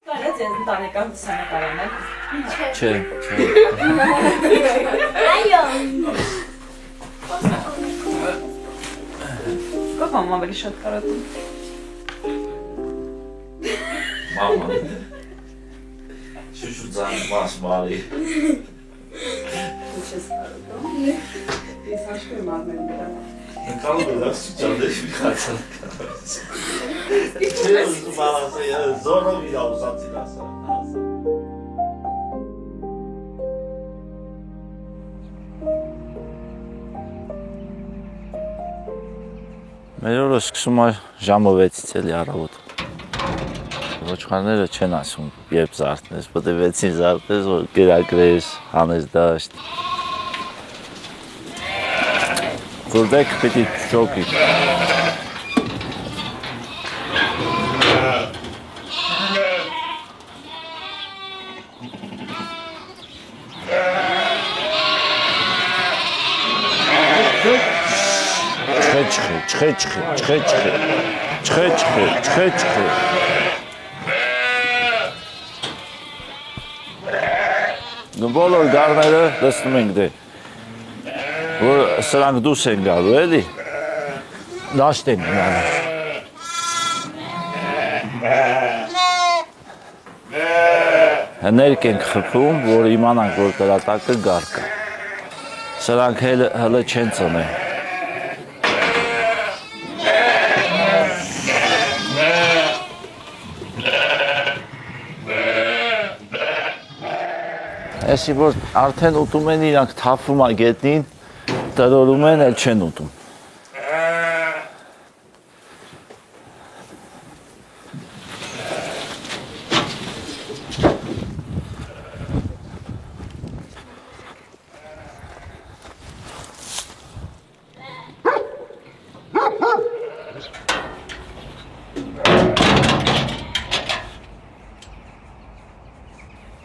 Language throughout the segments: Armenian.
Կարեց ես ընտանեկան լուսանկարան է։ Չէ։ Այո։ Կոպամ ավելի շատ կարոտում։ Մաման։ Շուշուձան մասմարի։ Ինչ ես կարոտում։ Ես հաշվում եմ արմեն դրա։ Ինքան դուրս չճանդես մի խացան կարած։ Չես ու բալասը զորով իր աուսացին ասա։ Մեր օրը սկսում է ժամը 6-ից էլի առավոտ։ Ոչխարները չեն ասում, երբ զարթնես, պետք է 6-ին զարթնես, որ կերակրես, հանես դաշտ։ Կուրդեք պիտի չոքի։ Չխե։ Բոլոր գառները լսնում ենք դե, որ սրանք դուս են գալու, էլի, դաշտ են գնալու։ Հներկ ենք խփում, որ իմանանք, որ կրատակը գար կա։ Սրանք հələ չեն ծնել։ Այսի որ արդեն ուտում են իրանք թափվում է գետնին, տրորում են, էլ չեն ուտում։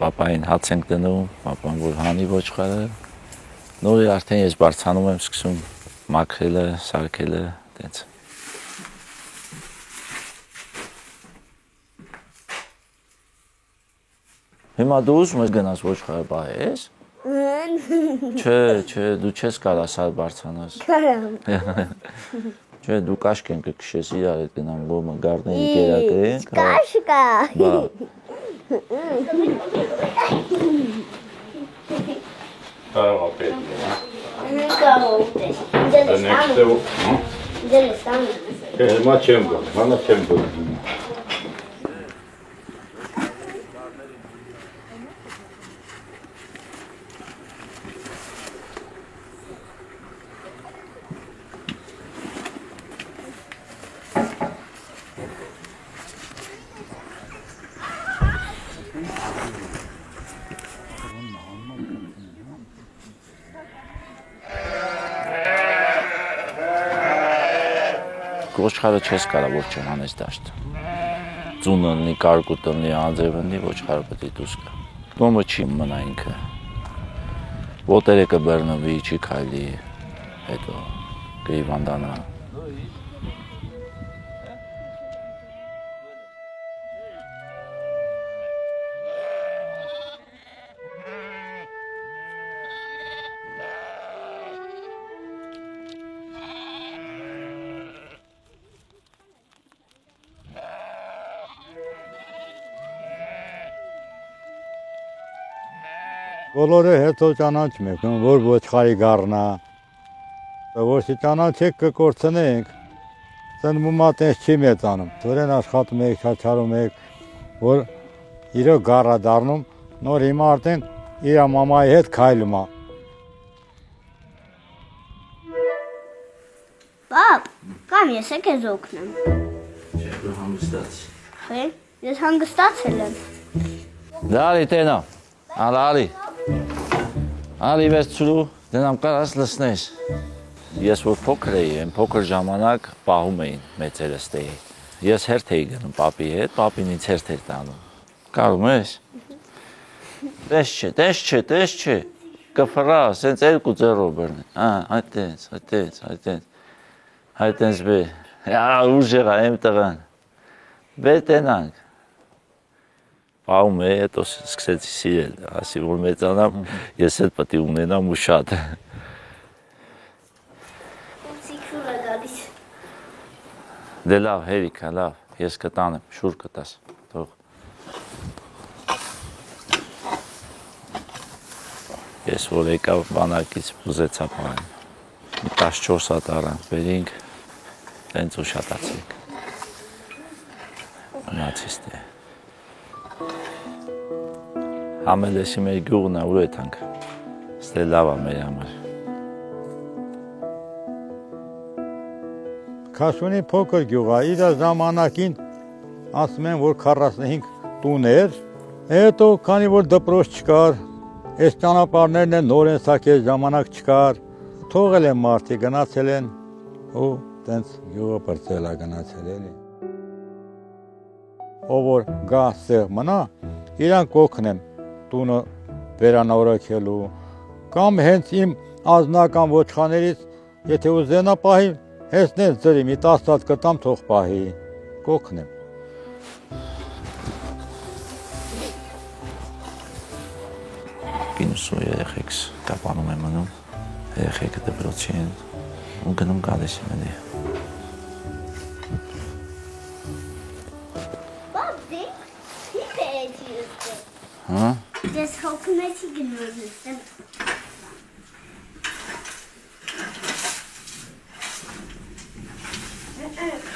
Պապային հաց ենք դնում, պապան որ հանի ոչխարը, նորի արդեն ես բարձանում եմ սկսում մաքրելը, սարքելը, տենց։ Հիմա դու ուզում ես գնաս ոչխարը պահես։ Չէ, դու չես կարա սար բարձանաս։ Կարամ։ Չէ, դու կաշկեն կքշես իրար հետ գնամ գոմը գարնեի կերակրեն։ Կաշկա։ Կարող ապետ։ Կարող է։ Դել ստան։ Հիմա չեմ գոն, հանա չեմ գոն։ Ոչխարը չես կարա որ չհանես դաշտ։ Ձունը լինի, կարկուտ լինի, անձև լինի, ոչխարը պետք է դուրս գա։ Գոմը չի մնա ինքը։ Ոտերը կբեռնվի, չի քայլի, հետո կհիվանդանա։ Բոլորը հետո ճանաչում եք, որ ոչխարի գառնա, որի ճանաչեք կկործնենք, ծնվում տես չի մեծանում, դորեն աշխատում եք, չաչարում եք, որ իրոք գառա դառնում, նոր հիմա արդեն իր մամայի հետ քայլում է։ Պապ, կամ ես է քեզ օգնեմ։ Չէ, դու հանգստացի։ Հե, ես հանգստացել եմ։ Դարի տենա, ալարի։ Արի վերցրու, դենամ կարաս լսնես։ Ես որ փոքր էի, այն փոքր ժամանակ պահում էին մեծերս տեի։ Ես հերթ էի գնում պապի հետ, պապին ինձ հերթ էր տանում։ Կարում ես։ Տես չէ, կֆրա, սենց երկու ձեռով բռնի։ Այդտենց բե։ Ուժեղ է, եմ տղան։ Բե տենանք։ պահում է, հետո սկսեցի սիրել, ասի որ մեծանամ, ես էլ պետք է ունենամ ու շատ։ Սիքրուրը գալիս։ Դե լավ, հերիքա, լավ, ես կտանեմ, շուր կտաս, թող։ Ես որ եկավ բանակից ուզեցա պահեմ, 14 հատ առանք բերինք, տենց ուշատացինք, մնացիս տե։ Համելեսի մեր գյուղն է, ուր եթանք, ստե լավ է մեր համար։ Քաշունի փոքր գյուղ է, իր ժամանակին ասում են, որ 45 տուն էր, հետո քանի որ դպրոց չկար, այս ճանապարհներն են նոր են սակել, ժամանակ չկար, թողել են մարդիկ, գնացել են ու տենց գյուղը բրծել է գնացել էլի։ Ով որ գա սեղ մնա, իրան կօգնեմ տունը վերանորոգելու, կամ հենց իմ ազնական ոչխաներից, եթե ուզենա պահի, հենց նենց ձրի մի 10 հատ կտամ թող պահի, կօգնեմ։ Կինուս ու երեխեքս կապանում եմ մնում, երեխեքը դպրոցի են ու գնում գալիս եմ էլի։ Բաբ, դե, հիպ է էջի ըստեղ։ Հա? Դες հոգնեցի գնորն ըստեղ։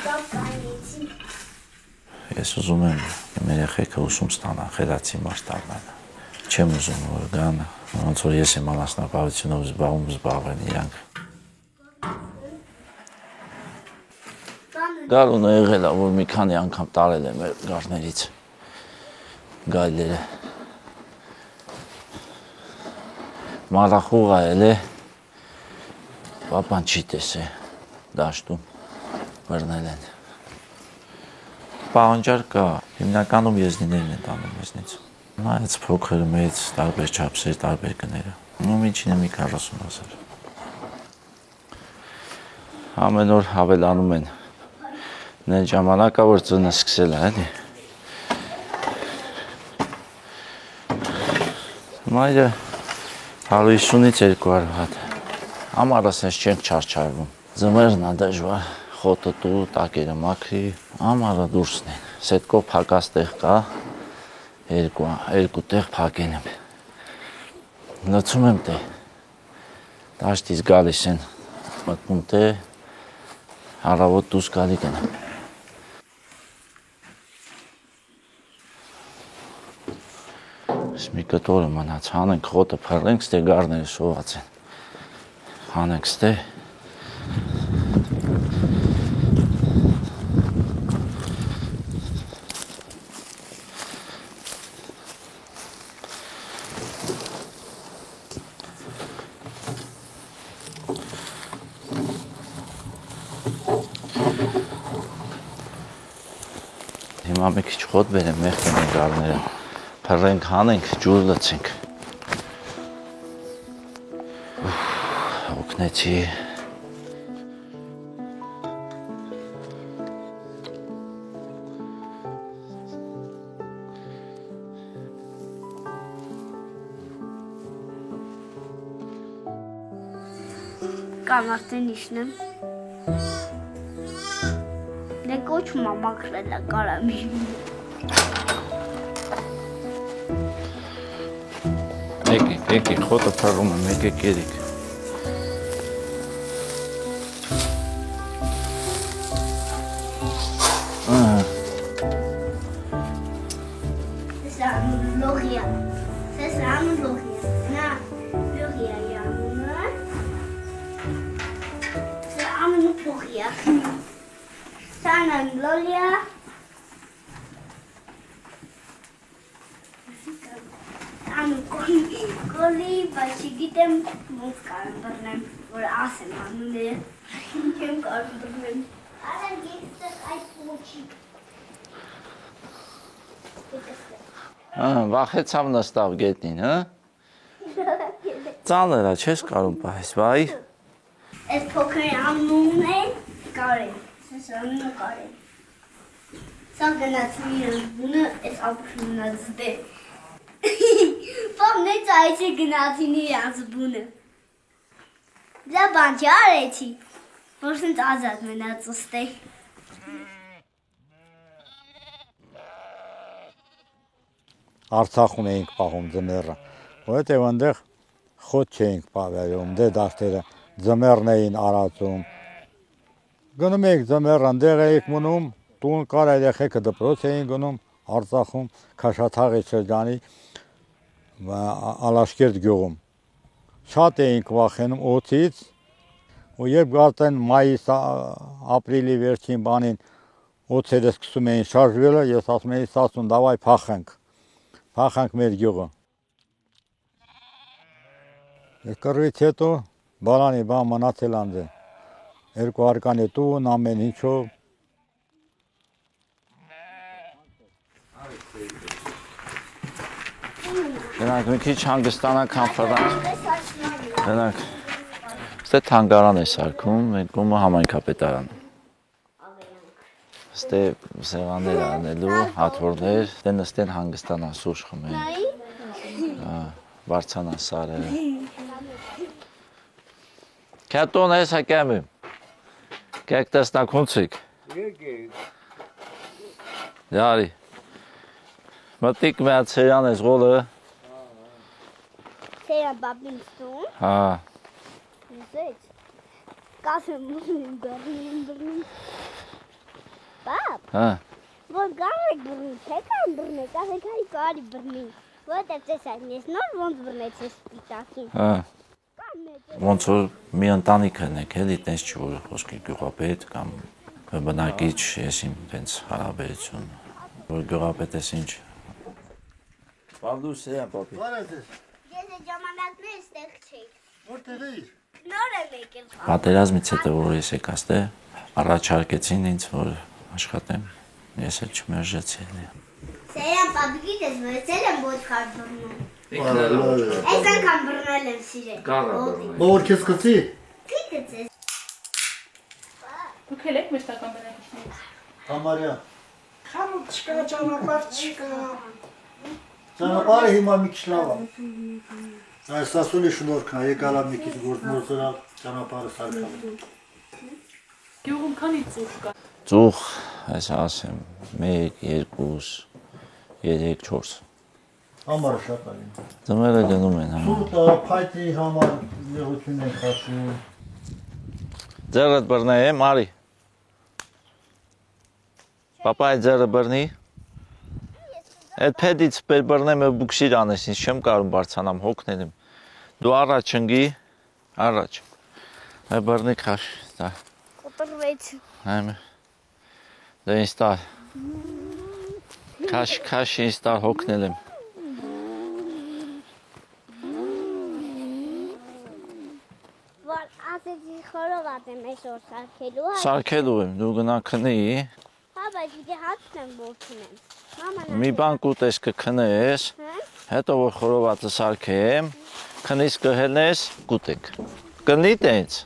Բաբ կանեցի։ Ես ուզում եմ իմ երեխեքը ուսում ստանան, խելացի մարդ դառնան։ Չեմ ուզում որ գան, ոնց որ ես եմ անասնապահությունով զբաղվեն իրանք։ Գարունը եղել է, որ մի քանի անգամ տարել է մեր գարներից գայլերը։ Մարախուղ այել է, պապան չի տեսե, դաշտում բռնել են։ Պահանջար կա, հիմնականում եզնիներն են տանում մեզնից։ Նայած փոքր մեծ, տարբեր չափսեր, տարբեր գները։ Ու միջինը մի 40,000։ Ամեն օր հավելանում են։ Նեն ժամանակա որ ծնը սկսել է, էլի։ Մայրը 150-ից 200 հատ։ Ամառս ես չենք չարչարվում։ Ձմեռն է դժվար, խոտը տու, տակերը մաքրի, ամառը դուրսն են։ Սետկով փակած տեղ կա, երկու տեղ փակել եմ։ Լցում եմ տե։ Դաշտից գալիս են, մտնում տե, հարավոտ դուրս գալի գնամ։ Մի կտորը մնաց, հանենք խոտը փռենք, ստե գարները շոված են։ Հանենք ստե։ Հիմա մի քիչ խոտ բերեմ, մեղքեն են գարները։ Փռենք, հանենք, ջուր լցենք։ Օգնեցի։ Կամ արդեն իշնեմ։ Դե կոչում ամակրել է կարամի։ Եկեք, խոտը փռում եմ, եկեք երեք։ Լողիա։ Սես ամն լողիա։ Նա լողիա յամունը։ Սես ամն լողիա։ Սանան լոլիա։ Ամն կոլի, բայց չգիտեմ ոնց կարեմ բռնեմ, որ ասեմ անուն է, չեմ կարում բռնեմ։ Արան գեստեղ այդ փոչիկ։ Վախեցավ նստավ գետնին, հա? Ծանր է, չես կարում պահես, վայ։ Այս փոքր անունն է Կարեն, սես անունը Կարեն։ Սա գնաց մի անունը, այս ապրունացդե։ Պամնեց այցի գնացին իրանց բունը։ Դա բան չարեցի, որ սենց ազատ մնաց ուստե։ Արցախում էինք պահում ձմեռը, որովհետև այնտեղ խոտ չէինք պահում, դե դաշտերը ձմեռն էին արածում։ Գնում էինք ձմեռ, այնտեղ էինք մնում, տուն կար երեխեքը դպրոց էին գնում Արցախում, Քաշաթաղի շրջանի Ալաշկերտ գյուղում։ Շատ էինք վախենում օդից, ու երբ գարտեն մայիս ապրիլի վերջին բանին օդերը սկսում էին շարժվելը, ես ասում էի Սասուն, դավայ փախանք մեր գյուղը։ Կռվից հետո բալանի բան մնացել անձը, 2 արկանի տուն, ամեն ինչով։ Գնանք մի քիչ հանգստանանք, համբրանանք։ Գնանք։ Ստե թանգարան է սարքում, մեր կողմը համայնքապետարան։ Ստե սեղաններ անելու, հատվորներ, ստե նստեն հանգստանան, սուրճ խմեն։ Վարձանան սարերը։ Կատոն ես հակամի։ Կեք տեսնակ հունցիկ։ Դարի։ Մտիկ մեած սերան ես գոլը։ Սերան բաբին ստում։ Հա։ Նզեց։ Կասեմ բրնին։ Բաբ։ Հա։ Որ գարեք բրնին, թե կան բրնեք, ասեք հայ կարի բրնին։ Որտև տեսակ ես նոր ոնց բրնեց ես պիտակին։ Հա։ Ոնց որ մի ընտանիք ենք, էլի տենց չի որ խոսքի գյուղապետ կամ բնակիչ ես իմ տենց հարաբերություն, որ գյուղապետ ես ինչ։ Պավլուս է պապի։ Ես այդ ժամանակներ ստեղ չէի։ Որտեղ էիր։ Նոր եմ եկել։ Պատերազմից հետո որ ես եկա ստե, առաջարկեցին ինձ որ աշխատեմ, ես էլ չմերժեցի էլի։ Սերան պապի գիտես, վերցել եմ ոչխար բռնում։ Այս անգամ բռնել եմ սիրել։ Որ քեզ կծի։ Գիտես ես։ Դուք եք մշտական բնակիչներից։ Համարյա։ Խանութ չկա, ճանապարհ չկա։ Ճանապարհը հիմա մի քիչ լավ է։ Այս Սասունի շնորհքն է, եկալ մի քիչ գործնորսրա ճանապարհը սարքավ։ Գյուղում քանի ծուխ կա։ Ծուխ, այս ասեմ, 1, 2, 3, 4։ Համարը շատ է։ Ձմերը գնում են հա։ Սուտը, փայտի համար եղություն են խասում։ Ձեռդ բռնեմ, արի։ Պապա այդ ձեռը բռնի։ Այդ փեդից բռնեմ ու բուքսիր անես, ինձ չեմ կարող բարձանամ, հոգնել եմ։ Դու առաջ ընկի, առաջ։ Այդ բռնի քաշ, դա։ Կոտրվեց։ Հայմը։ Դա ինձ տար։ Քաշ ինձ տար հոգնել եմ։ Որ ասեցի խորոված եմ այսօր սարքելու, հա։ Սարքելու եմ, դու գնա քնի։ Հա, բայց դե հացն եմ որ չունեմ։ Մի բան կուտես կքնես, հետո որ խորովածը սարքեմ, քնից կհելնես, կուտեք։ Կնի տենց։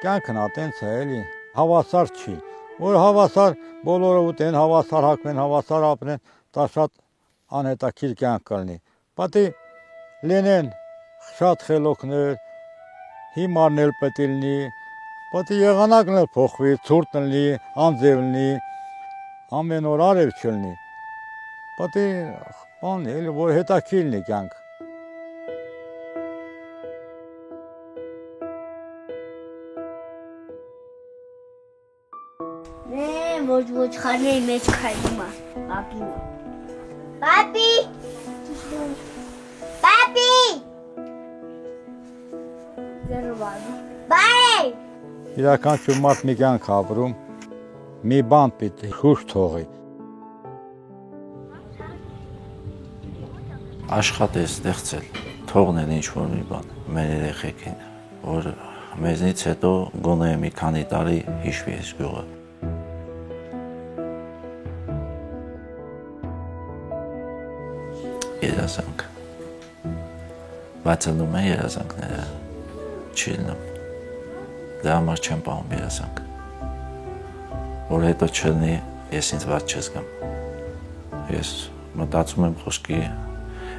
Կյանքն է տենց է էլի, հավասար չի, որ հավասար բոլորը ուտեն, հավասար հագվեն, հավասար ապրեն, դա շատ անհետաքրքիր կյանք կլինի։ Պատի լինեն շատ խելոքներ, հիմարն էլ պետք է լինի, պատի եղանակն էլ փոխվի, ցուրտ լինի, անձև լինի, ամեն օր արև չլինի։ Պատի բան էլի որ հետաքրքիր լինի կյանք։ Ոչխարների մեջ քայլում է, պապին։ Պապի! Պապի! Ձեռը վարում։ Բայ! Իրականություն մարդ մի կյանք ապրում, մի բան պիտի խուշ թողի։ Աշխատել, ստեղծել, թողնել ինչ-որ մի բան մեր երեխեքին, որ մեզնից հետո գոնե մի քանի տարի հիշվի այս գյուղը։ Երազանք։ Բայց ըլնում են երազանքները, չի լինում։ Դրա համար չեմ պահում երազանք։ Որ հետո չլինի, ես ինձ վատ չզգամ։ Ես մտածում եմ խոսքի,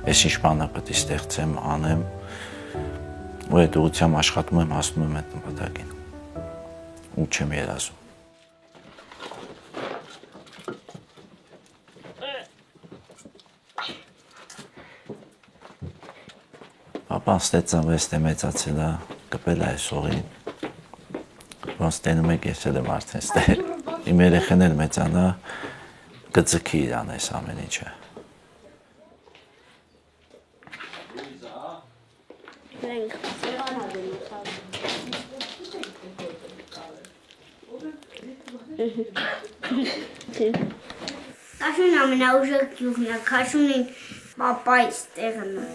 ես ինչ բանը պետք է ստեղծեմ, անեմ, ու այդ ուղղությամբ աշխատում եմ, հասնում եմ այդ նպատակին։ Ու չեմ երազում։ Պապան ստեցանվեստ է մեծացել է, կպել է այս հողին, ոնց տենում եք ես էլ եմ արդեն ստել, իմ երեխեն էլ մեծանա, կձգի իրան այս ամեն ինչը։ Քաշուն ամենաուժեղ գյուղն է, Քաշունին պապայից տեղն է։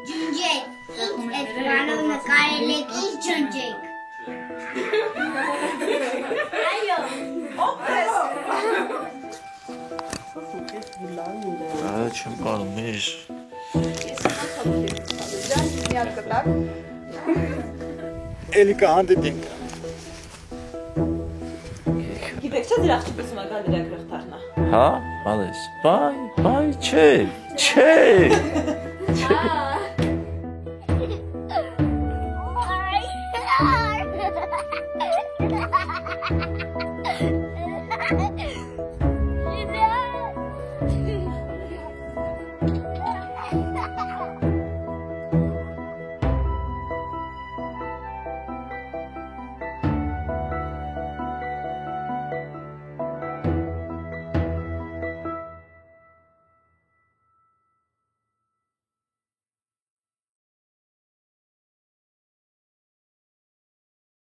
Ջնջեք, այդ բանով նկարել եք, ինչ ջնջեք։ Այո։ Ահա չեմ կարում, ես։ Էլի կհանդիպենք։ Գիտեք չէ դրա աղջիկը սումական դրա գրխտարնա։ Հա, բալես, բայ, չէ։ Չա։